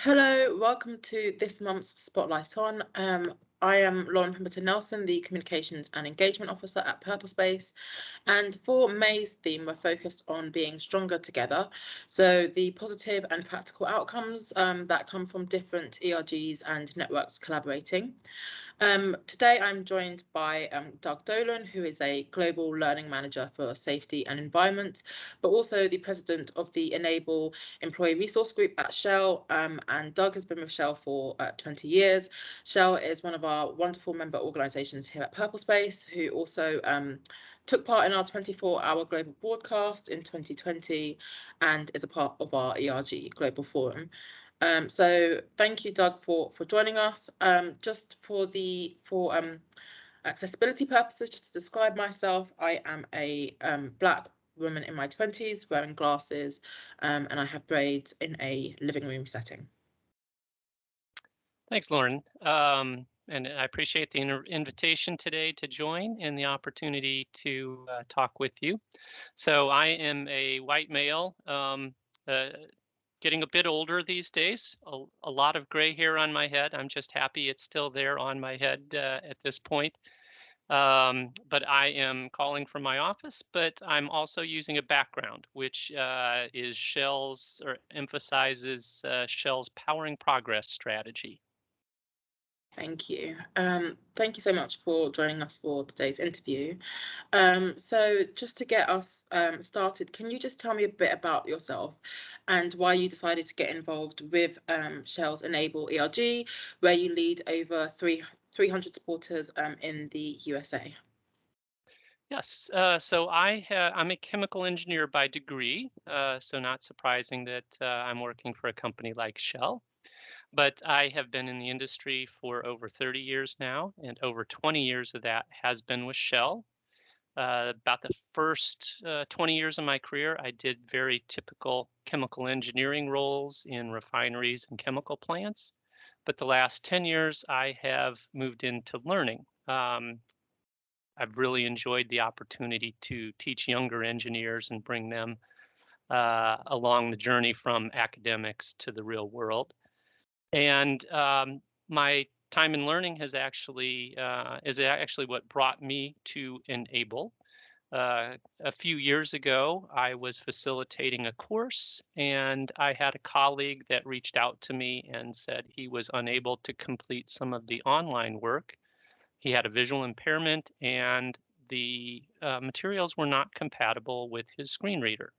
Hello, welcome to this month's Spotlight On. I am Lauren Pemberton Nelson, the Communications and Engagement Officer at Purple Space. And for May's theme, we're focused on being stronger together. So the positive and practical outcomes that come from different ERGs and networks collaborating. Today, I'm joined by Doug Dolan, who is a Global Learning Manager for Safety and Environment, but also the President of the Enable Employee Resource Group at Shell. And Doug has been with Shell for 20 years. Shell is one of our wonderful member organisations here at Purple Space, who also took part in our 24-hour global broadcast in 2020 and is a part of our ERG Global Forum. So thank you, Doug, for joining us. Just for accessibility purposes, just to describe myself, I am a Black woman in my 20s wearing glasses, and I have braids in a living room setting. Thanks, Lauren. And I appreciate the invitation today to join and the opportunity to talk with you. So I am a white male, getting a bit older these days, a lot of gray hair on my head. I'm just happy it's still there on my head at this point. But I am calling from my office, but I'm also using a background, which is Shell's, or emphasizes Shell's Powering Progress strategy. Thank you. Thank you so much for joining us for today's interview. So just to get us started, can you just tell me a bit about yourself and why you decided to get involved with Shell's Enable ERG, where you lead over 300 supporters in the USA? Yes, so I'm a chemical engineer by degree, so not surprising that I'm working for a company like Shell. But I have been in the industry for over 30 years now, and over 20 years of that has been with Shell. About the first 20 years of my career, I did very typical chemical engineering roles in refineries and chemical plants. But the last 10 years, I have moved into learning. I've really enjoyed the opportunity to teach younger engineers and bring them along the journey from academics to the real world. And my time in learning has actually is actually what brought me to Enable. A few years ago, I was facilitating a course, and I had a colleague that reached out to me and said he was unable to complete some of the online work. He had a visual impairment, and the materials were not compatible with his screen reader.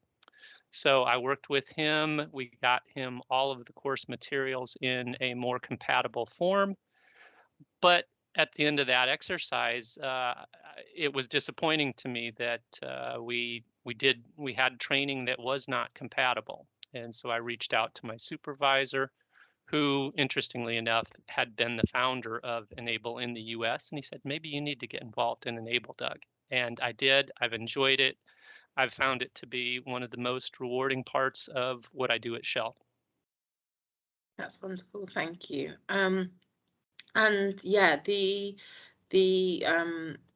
So I worked with him. We got him all of the course materials in a more compatible form. But at the end of that exercise, it was disappointing to me that we had training that was not compatible. And so I reached out to my supervisor, who, interestingly enough, had been the founder of Enable in the US. And he said, maybe you need to get involved in Enable, Doug. And I did. I've enjoyed it. I've found it to be one of the most rewarding parts of what I do at Shell. That's wonderful, thank you. And yeah, the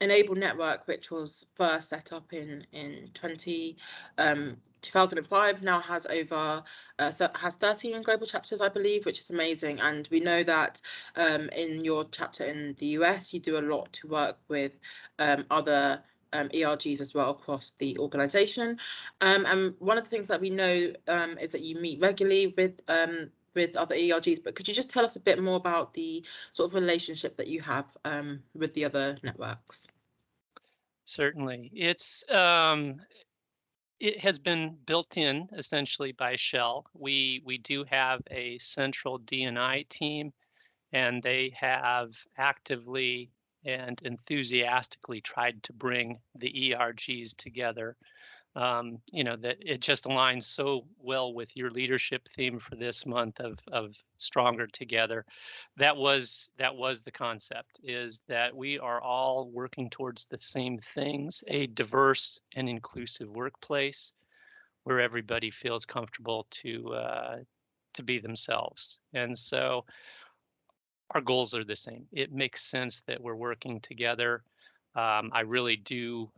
Enable network, which was first set up in 2005, now has over has 13 global chapters, I believe, which is amazing. And we know that in your chapter in the US, you do a lot to work with other ERGs as well across the organisation. And one of the things that we know is that you meet regularly with other ERGs, but could you just tell us a bit more about the sort of relationship that you have with the other networks? Certainly. It has been built in essentially by Shell. We do have a central D&I team, and they have actively and enthusiastically tried to bring the ERGs together. That it just aligns so well with your leadership theme for this month of Stronger Together. That was the concept, is that we are all working towards the same things: a diverse and inclusive workplace where everybody feels comfortable to be themselves. And so our goals are the same. It makes sense that we're working together. I really do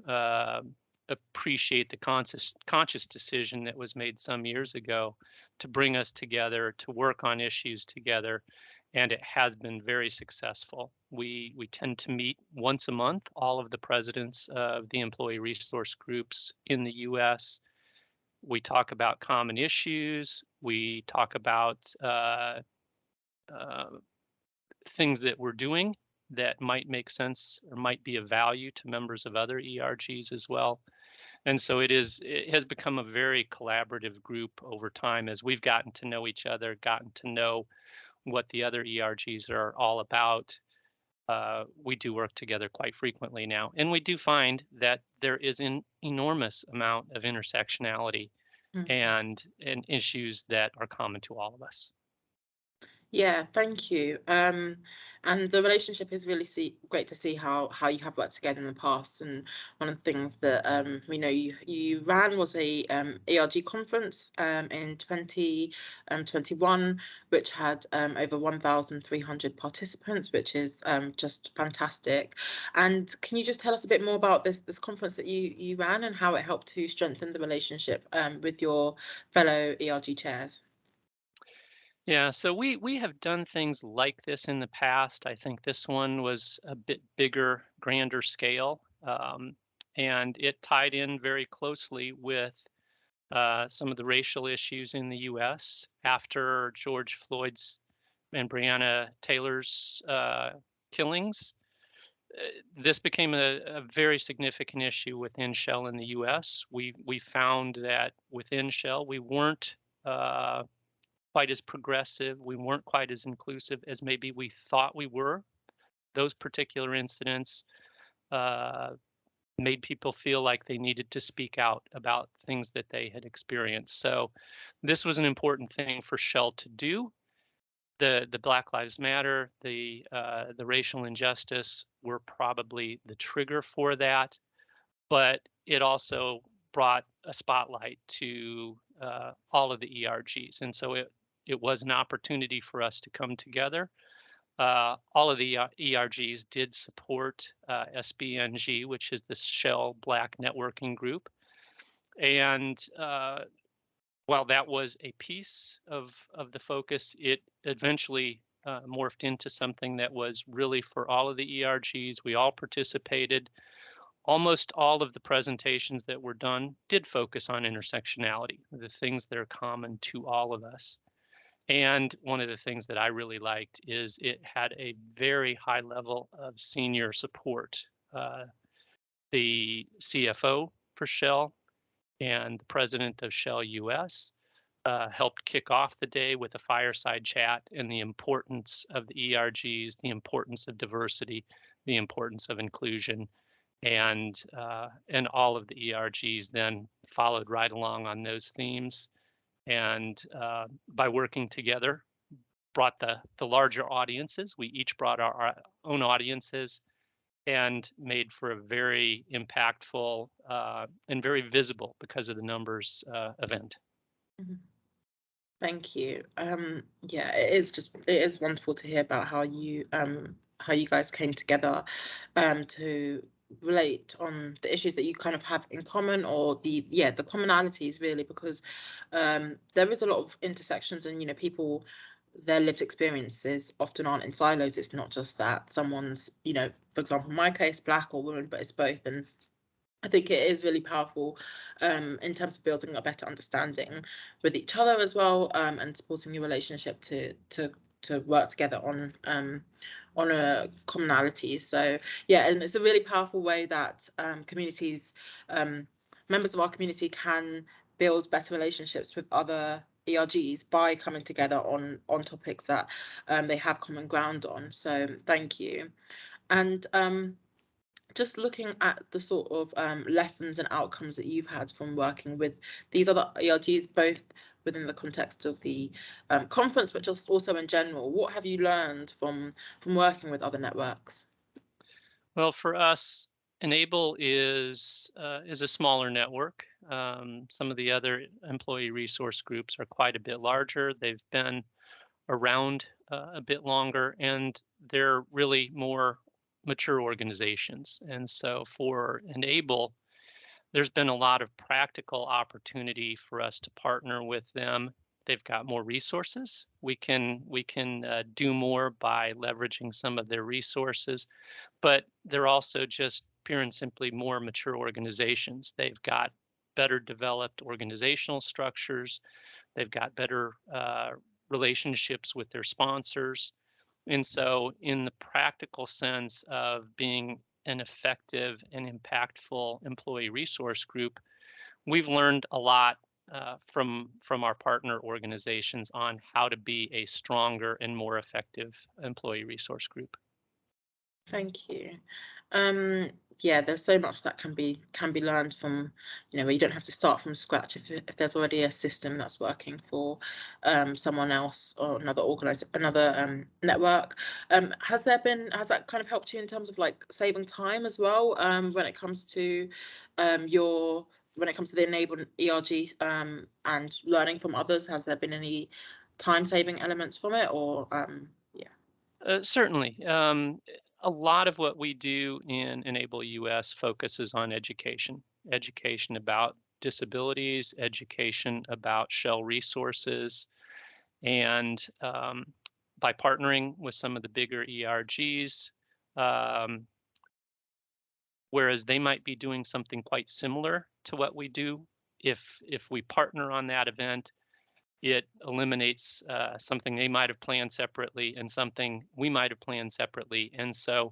appreciate the conscious decision that was made some years ago to bring us together, to work on issues together, and it has been very successful. We tend to meet once a month, all of the presidents of the employee resource groups in the U.S. We talk about common issues. We talk about uh, things that we're doing that might make sense or might be of value to members of other ERGs as well. And so it has become a very collaborative group over time as we've gotten to know each other, gotten to know what the other ERGs are all about. We do work together quite frequently now, and we do find that there is an enormous amount of intersectionality and issues that are common to all of us. Yeah, thank you. And the relationship is really great to see how you have worked together in the past. And one of the things that we know you ran was a ERG conference in 2021, which had over 1,300 participants, which is just fantastic. And can you just tell us a bit more about this conference that you ran and how it helped to strengthen the relationship with your fellow ERG chairs? Yeah, so we have done things like this in the past. I think this one was a bit bigger, grander scale, and it tied in very closely with some of the racial issues in the U.S. after George Floyd's and Breonna Taylor's killings. This became a very significant issue within Shell in the U.S. We found that within Shell we weren't quite as progressive. We weren't quite as inclusive as maybe we thought we were. Those particular incidents made people feel like they needed to speak out about things that they had experienced. So this was an important thing for Shell to do. The Black Lives Matter, the racial injustice were probably the trigger for that, but it also brought a spotlight to all of the ERGs, and so it was an opportunity for us to come together. All of the ERGs did support SBNG, which is the Shell Black Networking Group. And while that was a piece of the focus, it eventually morphed into something that was really for all of the ERGs. We all participated. Almost all of the presentations that were done did focus on intersectionality, the things that are common to all of us. And one of the things that I really liked is it had a very high level of senior support. The CFO for Shell and the president of Shell US helped kick off the day with a fireside chat and the importance of the ERGs, the importance of diversity, the importance of inclusion, and all of the ERGs then followed right along on those themes. And by working together, brought the larger audiences. We each brought our own audiences and made for a very impactful and very visible, because of the numbers, event. Thank you. Yeah, it is wonderful to hear about how you guys came together to relate on the issues that you kind of have in common, or the commonalities really, because there is a lot of intersections, and people, their lived experiences often aren't in silos. It's not just that someone's, for example, in my case, Black or woman, but it's both. And I think it is really powerful in terms of building a better understanding with each other as well, and supporting your relationship to work together on a commonality. So yeah, and it's a really powerful way that communities, members of our community, can build better relationships with other ERGs by coming together on topics that they have common ground on. So thank you. And just looking at the sort of lessons and outcomes that you've had from working with these other ERGs, both within the context of the conference, but just also in general, what have you learned from working with other networks? Well, for us, Enable is a smaller network. Some of the other employee resource groups are quite a bit larger. They've been around a bit longer, and they're really more mature organizations. And so for Enable, there's been a lot of practical opportunity for us to partner with them. They've got more resources. We can do more by leveraging some of their resources, but they're also just pure and simply more mature organizations. They've got better developed organizational structures. They've got better relationships with their sponsors. And so in the practical sense of being an effective and impactful employee resource group, we've learned a lot from our partner organizations on how to be a stronger and more effective employee resource group. Thank you. Yeah, there's so much that can be learned from, where you don't have to start from scratch if there's already a system that's working for someone else or another network. Has that kind of helped you in terms of like saving time as well, when it comes to the enabled ERG and learning from others? Has there been any time saving elements from it, or yeah? Certainly. A lot of what we do in Enable US focuses on education about disabilities, education about Shell resources, and by partnering with some of the bigger ERGs, whereas they might be doing something quite similar to what we do, if we partner on that event, it eliminates something they might have planned separately and something we might have planned separately. And so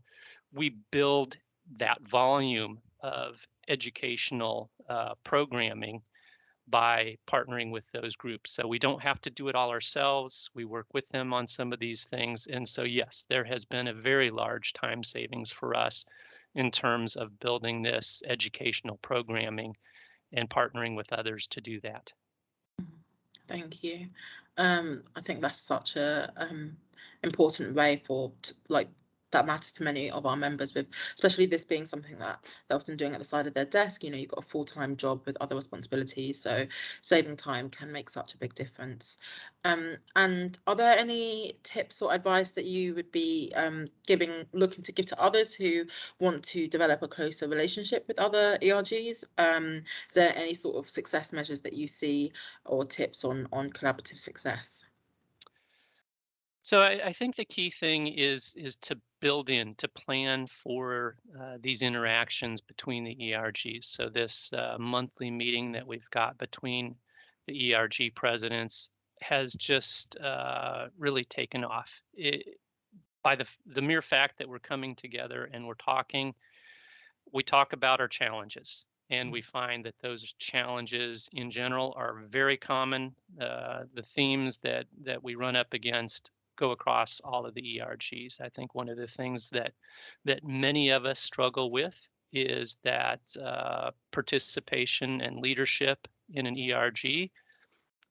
we build that volume of educational programming by partnering with those groups. So we don't have to do it all ourselves. We work with them on some of these things. And so, yes, there has been a very large time savings for us in terms of building this educational programming and partnering with others to do that. Thank you. I think that's such a important way that matters to many of our members, with especially this being something that they're often doing at the side of their desk. You've got a full-time job with other responsibilities, so saving time can make such a big difference. And are there any tips or advice that you would be looking to give to others who want to develop a closer relationship with other ERGs? Is there any sort of success measures that you see, or tips on collaborative success? So I think the key thing is to to plan for these interactions between the ERGs. So this monthly meeting that we've got between the ERG presidents has just really taken off. By the mere fact that we're coming together and we're talking, we talk about our challenges. And we find that those challenges in general are very common. The themes that we run up against go across all of the ERGs. I think one of the things that many of us struggle with is that participation and leadership in an ERG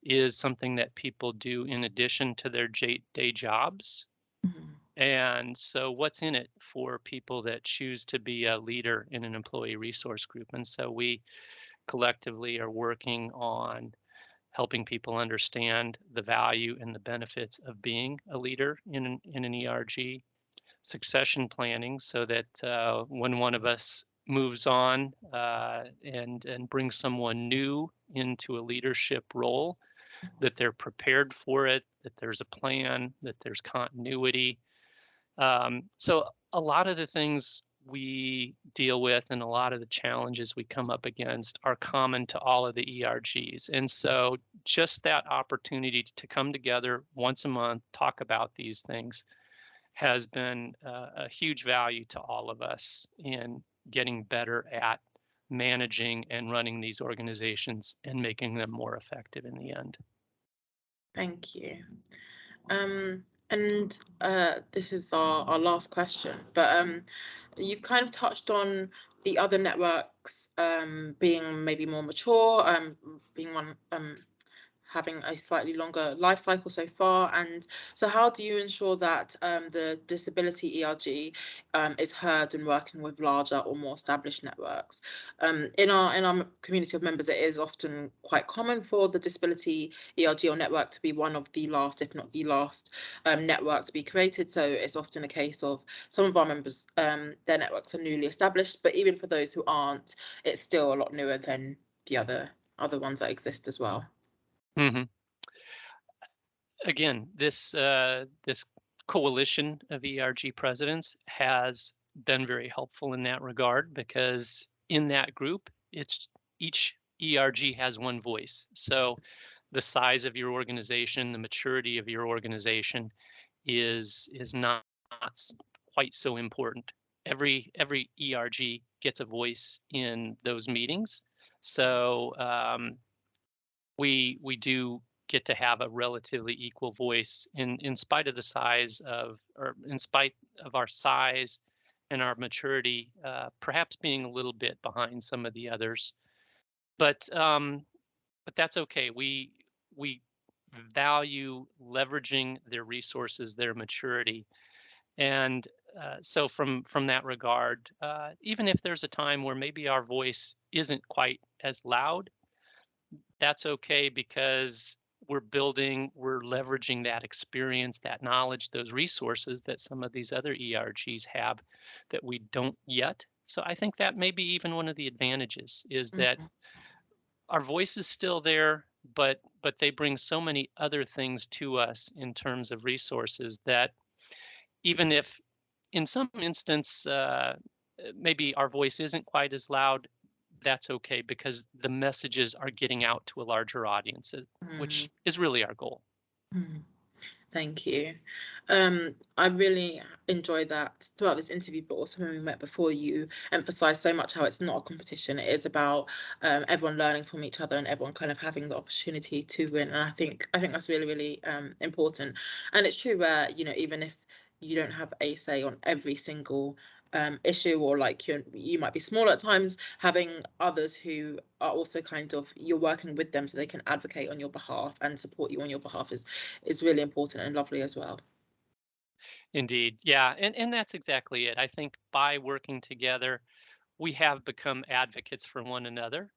is something that people do in addition to their day jobs. Mm-hmm. And so what's in it for people that choose to be a leader in an employee resource group? And so we collectively are working on helping people understand the value and the benefits of being a leader in an ERG, succession planning, so that when one of us moves on and brings someone new into a leadership role, that they're prepared for it, that there's a plan, that there's continuity. So a lot of the things we deal with and a lot of the challenges we come up against are common to all of the ERGs. And so just that opportunity to come together once a month, talk about these things, has been a huge value to all of us in getting better at managing and running these organizations and making them more effective in the end. Thank you. And this is our last question, but you've kind of touched on the other networks being maybe more mature, having a slightly longer life cycle so far. And so how do you ensure that the disability ERG is heard and working with larger or more established networks? In our community of members, it is often quite common for the disability ERG or network to be one of the last, if not the last, network to be created. So it's often a case of some of our members, their networks are newly established, but even for those who aren't, it's still a lot newer than the other ones that exist as well. Hmm. Again, this coalition of ERG presidents has been very helpful in that regard, because in that group, it's each ERG has one voice. So the size of your organization, the maturity of your organization is not quite so important. Every ERG gets a voice in those meetings. So we do get to have a relatively equal voice in spite of the size of, or in spite of our size and our maturity, perhaps being a little bit behind some of the others. But that's okay. We value leveraging their resources, their maturity, and so from that regard, even if there's a time where maybe our voice isn't quite as loud, that's okay, because we're leveraging that experience, that knowledge, those resources that some of these other ERGs have that we don't yet. So I think that may be even one of the advantages, is that our voice is still there, but they bring so many other things to us in terms of resources that even if in some instance maybe our voice isn't quite as loud, that's okay, because the messages are getting out to a larger audience, which is really our goal. Thank you. I really enjoyed that throughout this interview, but also when we met before, you emphasized so much how it's not a competition. It is about everyone learning from each other and everyone kind of having the opportunity to win. And I think that's really, really important. And it's true where, you know, even if you don't have a say on every single issue, or like you might be small at times, having others who are also kind of, you're working with them so they can advocate on your behalf and support you on your behalf is really important and lovely as well. Indeed. Yeah. And that's exactly it. I think by working together, we have become advocates for one another.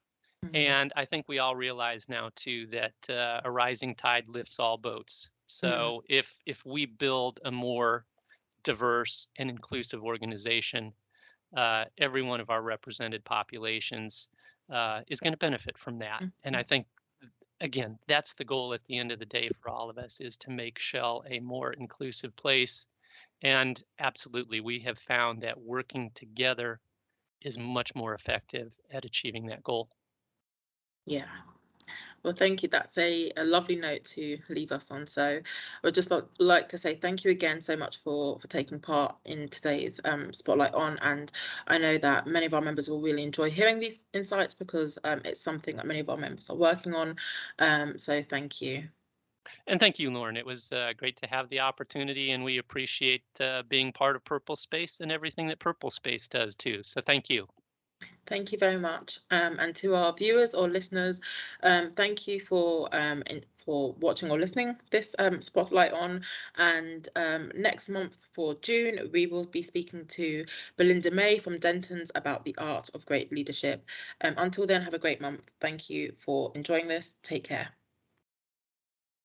And I think we all realize now too that a rising tide lifts all boats. So if we build a more diverse and inclusive organization, every one of our represented populations is going to benefit from that. And I think, again, that's the goal at the end of the day for all of us, is to make Shell a more inclusive place. And absolutely, we have found that working together is much more effective at achieving that goal. Yeah. Well, thank you. That's a lovely note to leave us on. So I would just like to say thank you again so much for taking part in today's Spotlight On. And I know that many of our members will really enjoy hearing these insights, because it's something that many of our members are working on. So thank you. And thank you, Lauren. It was great to have the opportunity, and we appreciate being part of Purple Space and everything that Purple Space does too. So thank you. Thank you very much. And to our viewers or listeners, thank you for watching or listening this Spotlight On. And next month for June, we will be speaking to Belinda May from Denton's about the art of great leadership. Until then, have a great month. Thank you for enjoying this. Take care.